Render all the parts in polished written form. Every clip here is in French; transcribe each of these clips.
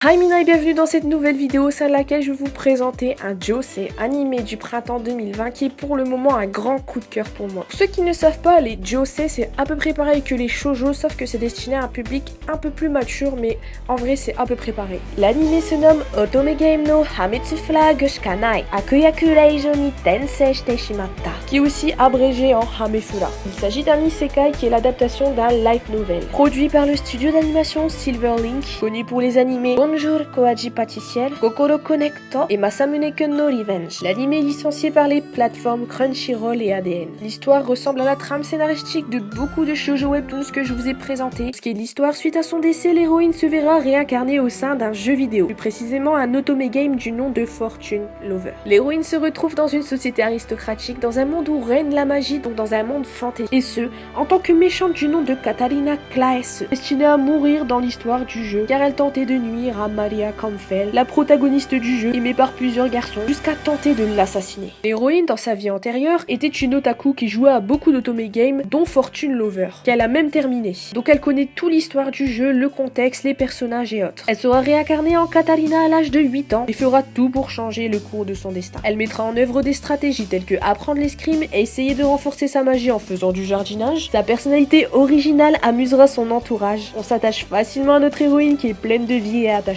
Hi Mina et bienvenue dans cette nouvelle vidéo au sein de laquelle je vais vous présenter un josei animé du printemps 2020 qui est pour le moment un grand coup de cœur pour moi. Pour ceux qui ne savent pas, les josei c'est à peu près pareil que les shoujo sauf que c'est destiné à un public un peu plus mature, mais en vrai c'est à peu près pareil. L'animé se nomme Otome Game no Hametsu Flag Shikanai Akuyaku Reijo ni Tensei shite shimatta, qui est aussi abrégé en Hamefura. Il s'agit d'un isekai qui est l'adaptation d'un light novel. Produit par le studio d'animation Silverlink, connu pour les animés Bonjour Koaji Pâtissière, Kokoro Connecto et Masamune-kun no Revenge. L'anime est licencié par les plateformes Crunchyroll et ADN. L'histoire ressemble à la trame scénaristique de beaucoup de shoujo webtoons que je vous ai présentés. Ce qui est l'histoire, suite à son décès, l'héroïne se verra réincarnée au sein d'un jeu vidéo, plus précisément un otome game du nom de Fortune Lover. L'héroïne se retrouve dans une société aristocratique, dans un monde où règne la magie, donc dans un monde fantasy. Et ce, en tant que méchante du nom de Katarina Claes, destinée à mourir dans l'histoire du jeu, car elle tentait de nuire à Maria Kampfel, la protagoniste du jeu, aimée par plusieurs garçons, jusqu'à tenter de l'assassiner. L'héroïne, dans sa vie antérieure, était une otaku qui jouait à beaucoup d'autome games, dont Fortune Lover, qu'elle a même terminé. Donc elle connaît toute l'histoire du jeu, le contexte, les personnages et autres. Elle sera réincarnée en Katarina à l'âge de 8 ans et fera tout pour changer le cours de son destin. Elle mettra en œuvre des stratégies telles que apprendre l'escrime et essayer de renforcer sa magie en faisant du jardinage. Sa personnalité originale amusera son entourage. On s'attache facilement à notre héroïne qui est pleine de vie et attachante.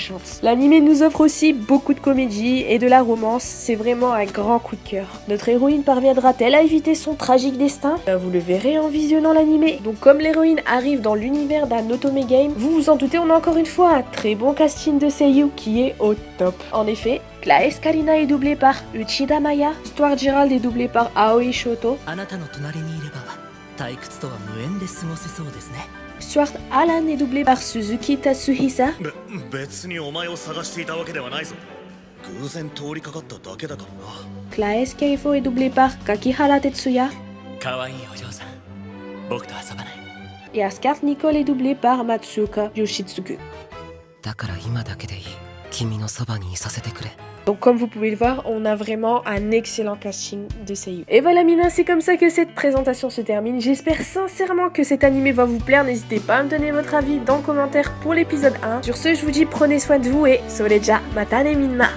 L'anime nous offre aussi beaucoup de comédie et de la romance, c'est vraiment un grand coup de cœur. Notre héroïne parviendra-t-elle à éviter son tragique destin? Vous le verrez en visionnant l'anime. Donc comme l'héroïne arrive dans l'univers d'un otome game, vous vous en doutez, on a encore une fois un très bon casting de seiyuu qui est au top. En effet, Claes Karina est doublée par Uchida Maya, Stuart Gerald est doublée par Aoi Shoto, Stuart Alan est doublé par Suzuki Tatsuhisa, Claes Keifo est doublé par Kakihara Tetsuya, et Ascar Nicole est doublé par Matsuoka Yoshitsugu. Donc comme vous pouvez le voir, on a vraiment un excellent casting de seiyuu. Et voilà Mina, c'est comme ça que cette présentation se termine. J'espère sincèrement que cet animé va vous plaire. N'hésitez pas à me donner votre avis dans le commentaire pour l'épisode 1. Sur ce, je vous dis prenez soin de vous et soreja matane minna.